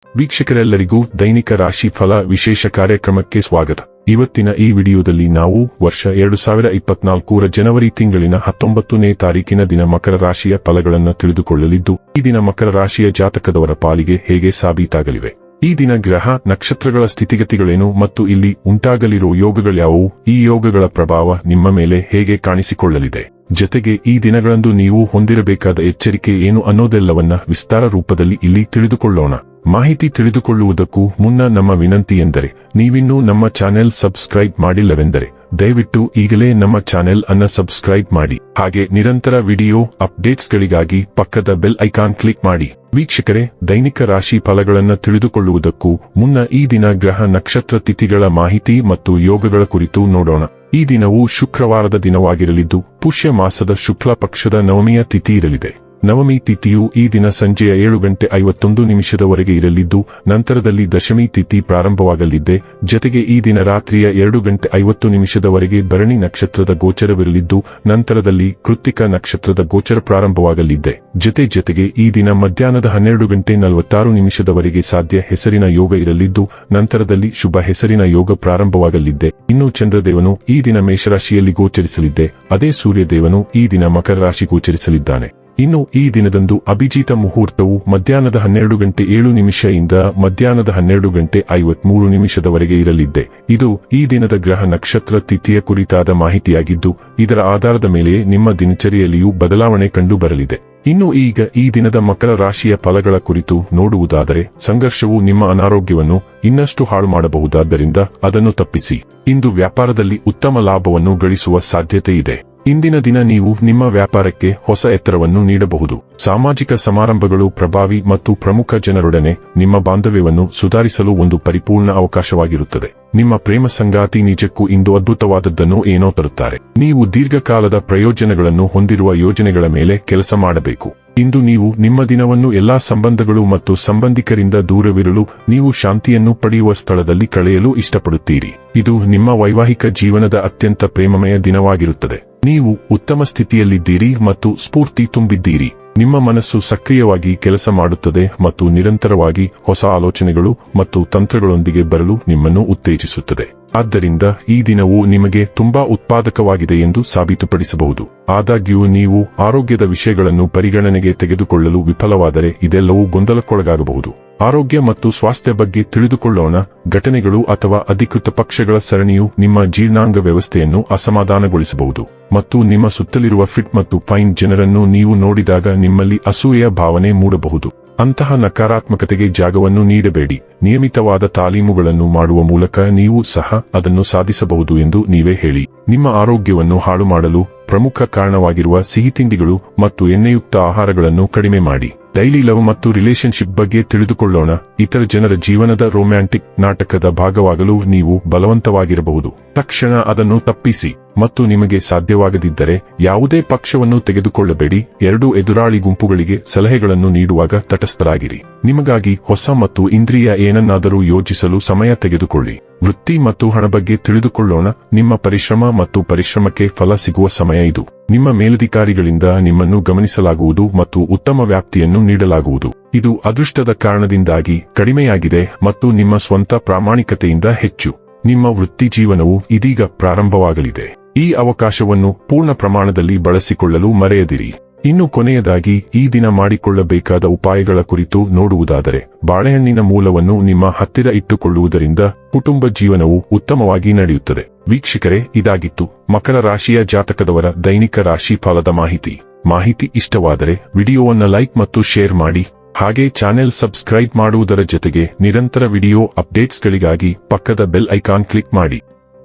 ವೀಕ್ಷಕರೆಲ್ಲರಿಗೂ ದೈನಿಕ ರಾಶಿ ಫಲ ವಿಶೇಷ ಕಾರ್ಯಕ್ರಮಕ್ಕೆ ಸ್ವಾಗತ. ಇವತ್ತಿನ ಈ ವಿಡಿಯೋದಲ್ಲಿ ನಾವು ವರ್ಷ 2024ರ ಜನವರಿ ತಿಂಗಳಿನ 19ನೇ ತಾರೀಕಿನ ದಿನ ಮಕರ ರಾಶಿಯ ಫಲಗಳನ್ನು ತಿಳಿದುಕೊಳ್ಳಲಿದ್ದು, ಈ ದಿನ ಮಕರ ರಾಶಿಯ ಜಾತಕದವರ ಪಾಲಿಗೆ ಹೇಗೆ ಸಾಬೀತಾಗಲಿವೆ, ಈ ದಿನ ಗ್ರಹ ನಕ್ಷತ್ರಗಳ ಸ್ಥಿತಿಗತಿಗಳೇನು ಮತ್ತು ಇಲ್ಲಿ ಉಂಟಾಗಲಿರುವ ಯೋಗಗಳ್ಯಾವುವು, ಈ ಯೋಗಗಳ ಪ್ರಭಾವ ನಿಮ್ಮ ಮೇಲೆ ಹೇಗೆ ಕಾಣಿಸಿಕೊಳ್ಳಲಿದೆ, ಜೊತೆಗೆ ಈ ದಿನಗಳಂದು ನೀವು ಹೊಂದಿರಬೇಕಾದ ಎಚ್ಚರಿಕೆ ಏನು ಅನ್ನೋದೆಲ್ಲವನ್ನ ವಿಸ್ತಾರ ರೂಪದಲ್ಲಿ ಇಲ್ಲಿ ತಿಳಿದುಕೊಳ್ಳೋಣ. ಮಾಹಿತಿ ತಿಳಿದುಕೊಳ್ಳುವುದಕ್ಕೂ ಮುನ್ನ ನಮ್ಮ ವಿನಂತಿ ಎಂದರೆ, ನೀವಿನ್ನೂ ನಮ್ಮ ಚಾನೆಲ್ ಸಬ್ಸ್ಕ್ರೈಬ್ ಮಾಡಿಲ್ಲವೆಂದರೆ ದಯವಿಟ್ಟು ಈಗಲೇ ನಮ್ಮ ಚಾನೆಲ್ ಅನ್ನ ಸಬ್ಸ್ಕ್ರೈಬ್ ಮಾಡಿ. ಹಾಗೆ ನಿರಂತರ ವಿಡಿಯೋ ಅಪ್ಡೇಟ್ಸ್ಗಳಿಗಾಗಿ ಪಕ್ಕದ ಬೆಲ್ ಐಕಾನ್ ಕ್ಲಿಕ್ ಮಾಡಿ. ವೀಕ್ಷಕರೇ, ದೈನಿಕ ರಾಶಿ ಫಲಗಳನ್ನು ತಿಳಿದುಕೊಳ್ಳುವುದಕ್ಕೂ ಮುನ್ನ ಈ ದಿನ ಗ್ರಹ ನಕ್ಷತ್ರ ತಿಥಿಗಳ ಮಾಹಿತಿ ಮತ್ತು ಯೋಗಗಳ ಕುರಿತು ನೋಡೋಣ. ಈ ದಿನವು ಶುಕ್ರವಾರದ ದಿನವಾಗಿರಲಿದ್ದು, ಪುಷ್ಯ ಮಾಸದ ಶುಕ್ಲ ಪಕ್ಷದ ನವಮಿಯ ತಿಥಿ ಇರಲಿದೆ. ನವಮಿ ತಿಥಿಯು ಈ ದಿನ ಸಂಜೆಯ 7:51 ಇರಲಿದ್ದು, ನಂತರದಲ್ಲಿ ದಶಮಿ ತಿಥಿ ಪ್ರಾರಂಭವಾಗಲಿದೆ. ಜೊತೆಗೆ ಈ ದಿನ ರಾತ್ರಿಯ 2:50 ಭರಣಿ ನಕ್ಷತ್ರದ ಗೋಚರವಿರಲಿದ್ದು, ನಂತರದಲ್ಲಿ ಕೃತ್ತಿಕ ನಕ್ಷತ್ರದ ಗೋಚರ ಪ್ರಾರಂಭವಾಗಲಿದೆ. ಜೊತೆಗೆ ಈ ದಿನ ಮಧ್ಯಾಹ್ನದ 12:46 ಸಾಧ್ಯ ಹೆಸರಿನ ಯೋಗ ಇರಲಿದ್ದು, ನಂತರದಲ್ಲಿ ಶುಭ ಹೆಸರಿನ ಯೋಗ ಪ್ರಾರಂಭವಾಗಲಿದೆ. ಇನ್ನು ಚಂದ್ರದೇವನು ಈ ದಿನ ಮೇಷರಾಶಿಯಲ್ಲಿ ಗೋಚರಿಸಲಿದೆ. ಅದೇ ಸೂರ್ಯದೇವನು ಈ ದಿನ ಮಕರ ರಾಶಿ ಗೋಚರಿಸಲಿದ್ದಾನೆ. ಇನ್ನು ಈ ದಿನದಂದು ಅಭಿಜಿತ ಮುಹೂರ್ತವು ಮಧ್ಯಾಹ್ನದ 12:07 ಇಂದ ಮಧ್ಯಾಹ್ನದ 12:53 ಇರಲಿದೆ. ಇದು ಈ ದಿನದ ಗ್ರಹ ನಕ್ಷತ್ರ ತಿಥಿಯ ಕುರಿತಾದ ಮಾಹಿತಿಯಾಗಿದ್ದು, ಇದರ ಆಧಾರದ ಮೇಲೆ ನಿಮ್ಮ ದಿನಚರಿಯಲ್ಲಿಯೂ ಬದಲಾವಣೆ ಕಂಡು ಬರಲಿದೆ. ಇನ್ನು ಈಗ ಈ ದಿನದ ಮಕರ ರಾಶಿಯ ಫಲಗಳ ಕುರಿತು ನೋಡುವುದಾದರೆ, ಸಂಘರ್ಷವು ನಿಮ್ಮ ಅನಾರೋಗ್ಯವನ್ನು ಇನ್ನಷ್ಟು ಹಾಳು ಮಾಡಬಹುದಾದ್ದರಿಂದ ಅದನ್ನು ತಪ್ಪಿಸಿ. ಇಂದು ವ್ಯಾಪಾರದಲ್ಲಿ ಉತ್ತಮ ಲಾಭವನ್ನು ಗಳಿಸುವ ಸಾಧ್ಯತೆ ಇದೆ. ಇಂದಿನ ದಿನ ನೀವು ನಿಮ್ಮ ವ್ಯಾಪಾರಕ್ಕೆ ಹೊಸ ಎತ್ತರವನ್ನು ನೀಡಬಹುದು. ಸಾಮಾಜಿಕ ಸಮಾರಂಭಗಳು ಪ್ರಭಾವಿ ಮತ್ತು ಪ್ರಮುಖ ಜನರೊಡನೆ ನಿಮ್ಮ ಬಾಂಧವ್ಯವನ್ನು ಸುಧಾರಿಸಲು ಒಂದು ಪರಿಪೂರ್ಣ ಅವಕಾಶವಾಗಿರುತ್ತದೆ. ನಿಮ್ಮ ಪ್ರೇಮ ಸಂಗಾತಿ ನಿಜಕ್ಕೂ ಇಂದು ಅದ್ಭುತವಾದದ್ದನ್ನು ಏನೋ ತರುತ್ತಾರೆ. ನೀವು ದೀರ್ಘಕಾಲದ ಪ್ರಯೋಜನಗಳನ್ನು ಹೊಂದಿರುವ ಯೋಜನೆಗಳ ಮೇಲೆ ಕೆಲಸ ಮಾಡಬೇಕು. ಇಂದು ನೀವು ನಿಮ್ಮ ದಿನವನ್ನು ಎಲ್ಲಾ ಸಂಬಂಧಗಳು ಮತ್ತು ಸಂಬಂಧಿಕರಿಂದ ದೂರವಿರಲು ನೀವು ಶಾಂತಿಯನ್ನು ಪಡೆಯುವ ಸ್ಥಳದಲ್ಲಿ ಕಳೆಯಲು ಇಷ್ಟಪಡುತ್ತೀರಿ. ಇದು ನಿಮ್ಮ ವೈವಾಹಿಕ ಜೀವನದ ಅತ್ಯಂತ ಪ್ರೇಮಮಯ ದಿನವಾಗಿರುತ್ತದೆ. ನೀವು ಉತ್ತಮ ಸ್ಥಿತಿಯಲ್ಲಿದ್ದೀರಿ ಮತ್ತು ಸ್ಫೂರ್ತಿ ತುಂಬಿದ್ದೀರಿ. ನಿಮ್ಮ ಮನಸ್ಸು ಸಕ್ರಿಯವಾಗಿ ಕೆಲಸ ಮಾಡುತ್ತದೆ ಮತ್ತು ನಿರಂತರವಾಗಿ ಹೊಸ ಆಲೋಚನೆಗಳು ಮತ್ತು ತಂತ್ರಗಳೊಂದಿಗೆ ಬರಲು ನಿಮ್ಮನ್ನು ಉತ್ತೇಜಿಸುತ್ತದೆ. ಆದ್ದರಿಂದ ಈ ದಿನವು ನಿಮಗೆ ತುಂಬಾ ಉತ್ಪಾದಕವಾಗಿದೆ ಎಂದು ಸಾಬೀತುಪಡಿಸಬಹುದು. ಆದಾಗ್ಯೂ ನೀವು ಆರೋಗ್ಯದ ವಿಷಯಗಳನ್ನು ಪರಿಗಣನೆಗೆ ತೆಗೆದುಕೊಳ್ಳಲು ವಿಫಲವಾದರೆ ಇದೆಲ್ಲವೂ ಗೊಂದಲಕ್ಕೊಳಗಾಗಬಹುದು. ಆರೋಗ್ಯ ಮತ್ತು ಸ್ವಾಸ್ಥ್ಯ ಬಗ್ಗೆ ತಿಳಿದುಕೊಳ್ಳೋಣ. ಘಟನೆಗಳು ಅಥವಾ ಅಧಿಕೃತ ಪಕ್ಷಗಳ ಸರಣಿಯು ನಿಮ್ಮ ಜೀರ್ಣಾಂಗ ವ್ಯವಸ್ಥೆಯನ್ನು ಅಸಮಾಧಾನಗೊಳಿಸಬಹುದು ಮತ್ತು ನಿಮ್ಮ ಸುತ್ತಲಿರುವ ಫಿಟ್ ಮತ್ತು ಫೈನ್ ಜನರನ್ನು ನೀವು ನೋಡಿದಾಗ ನಿಮ್ಮಲ್ಲಿ ಅಸೂಯೆಯ ಭಾವನೆ ಮೂಡಬಹುದು. ಅಂತಹ ನಕಾರಾತ್ಮಕತೆಗೆ ಜಾಗವನ್ನು ನೀಡಬೇಡಿ. ನಿಯಮಿತವಾದ ತಾಲೀಮುಗಳನ್ನು ಮಾಡುವ ಮೂಲಕ ನೀವು ಸಹ ಅದನ್ನು ಸಾಧಿಸಬಹುದು ಎಂದು ನೀವೇ ಹೇಳಿ. ನಿಮ್ಮ ಆರೋಗ್ಯವನ್ನು ಹಾಳು ಮಾಡಲು ಪ್ರಮುಖ ಕಾರಣವಾಗಿರುವ ಸಿಹಿತಿಂಡಿಗಳು ಮತ್ತು ಎಣ್ಣೆಯುಕ್ತ ಆಹಾರಗಳನ್ನು ಕಡಿಮೆ ಮಾಡಿ. ಡೈಲಿ ಲವ್ ಮತ್ತು ರಿಲೇಶನ್ಶಿಪ್ ಬಗ್ಗೆ ತಿಳಿದುಕೊಳ್ಳೋಣ. ಇತರ ಜನರ ಜೀವನದ ರೊಮ್ಯಾಂಟಿಕ್ ನಾಟಕದ ಭಾಗವಾಗಲು ನೀವು ಬಲವಂತವಾಗಿರಬಹುದು. ತಕ್ಷಣ ಅದನ್ನು ತಪ್ಪಿಸಿ ಮತ್ತು ನಿಮಗೆ ಸಾಧ್ಯವಾಗದಿದ್ದರೆ ಯಾವುದೇ ಪಕ್ಷವನ್ನು ತೆಗೆದುಕೊಳ್ಳಬೇಡಿ. ಎರಡೂ ಎದುರಾಳಿ ಗುಂಪುಗಳಿಗೆ ಸಲಹೆಗಳನ್ನು ನೀಡುವಾಗ ತಟಸ್ಥರಾಗಿರಿ. ನಿಮಗಾಗಿ ಹೊಸ ಮತ್ತು ಇಂದ್ರಿಯ ಏನನ್ನಾದರೂ ಯೋಚಿಸಲು ಸಮಯ ತೆಗೆದುಕೊಳ್ಳಿ. ವೃತ್ತಿ ಮತ್ತು ಹಣ ಬಗ್ಗೆ ತಿಳಿದುಕೊಳ್ಳೋಣ. ನಿಮ್ಮ ಪರಿಶ್ರಮ ಮತ್ತು ಪರಿಶ್ರಮಕ್ಕೆ ಫಲ ಸಿಗುವ ಸಮಯ ಇದು. ನಿಮ್ಮ ಮೇಲಧಿಕಾರಿಗಳಿಂದ ನಿಮ್ಮನ್ನು ಗಮನಿಸಲಾಗುವುದು ಮತ್ತು ಉತ್ತಮ ವ್ಯಾಪ್ತಿಯನ್ನು ನೀಡಲಾಗುವುದು. ಇದು ಅದೃಷ್ಟದ ಕಾರಣದಿಂದಾಗಿ ಕಡಿಮೆಯಾಗಿದೆ ಮತ್ತು ನಿಮ್ಮ ಸ್ವಂತ ಪ್ರಾಮಾಣಿಕತೆಯಿಂದ ಹೆಚ್ಚು. ನಿಮ್ಮ ವೃತ್ತಿ ಜೀವನವು ಇದೀಗ ಪ್ರಾರಂಭವಾಗಲಿದೆ. ಈ ಅವಕಾಶವನ್ನು ಪೂರ್ಣ ಪ್ರಮಾಣದಲ್ಲಿ ಬಳಸಿಕೊಳ್ಳಲು ಮರೆಯದಿರಿ. ಇನ್ನು ಕೊನೆಯದಾಗಿ ಈ ದಿನ ಮಾಡಿಕೊಳ್ಳಬೇಕಾದ ಉಪಾಯಗಳ ಕುರಿತು ನೋಡುವುದಾದರೆ, ಬಾಳೆಹಣ್ಣಿನ ಮೂಲವನ್ನು ನಿಮ್ಮ ಹತ್ತಿರ ಇಟ್ಟುಕೊಳ್ಳುವುದರಿಂದ ಕುಟುಂಬ ಜೀವನವು ಉತ್ತಮವಾಗಿ ನಡೆಯುತ್ತದೆ. ವೀಕ್ಷಕರೇ, ಇದಾಗಿತ್ತು ಮಕರ ರಾಶಿಯ ಜಾತಕದವರ ದೈನಿಕ ರಾಶಿ ಫಲದ ಮಾಹಿತಿ ಇಷ್ಟವಾದರೆ ವಿಡಿಯೋವನ್ನು ಲೈಕ್ ಮತ್ತು ಶೇರ್ ಮಾಡಿ. ಹಾಗೆ ಚಾನೆಲ್ ಸಬ್ಸ್ಕ್ರೈಬ್ ಮಾಡುವುದರ ಜೊತೆಗೆ ನಿರಂತರ ವಿಡಿಯೋ ಅಪ್ಡೇಟ್ಸ್ಗಳಿಗಾಗಿ ಪಕ್ಕದ ಬೆಲ್ ಐಕಾನ್ ಕ್ಲಿಕ್ ಮಾಡಿ.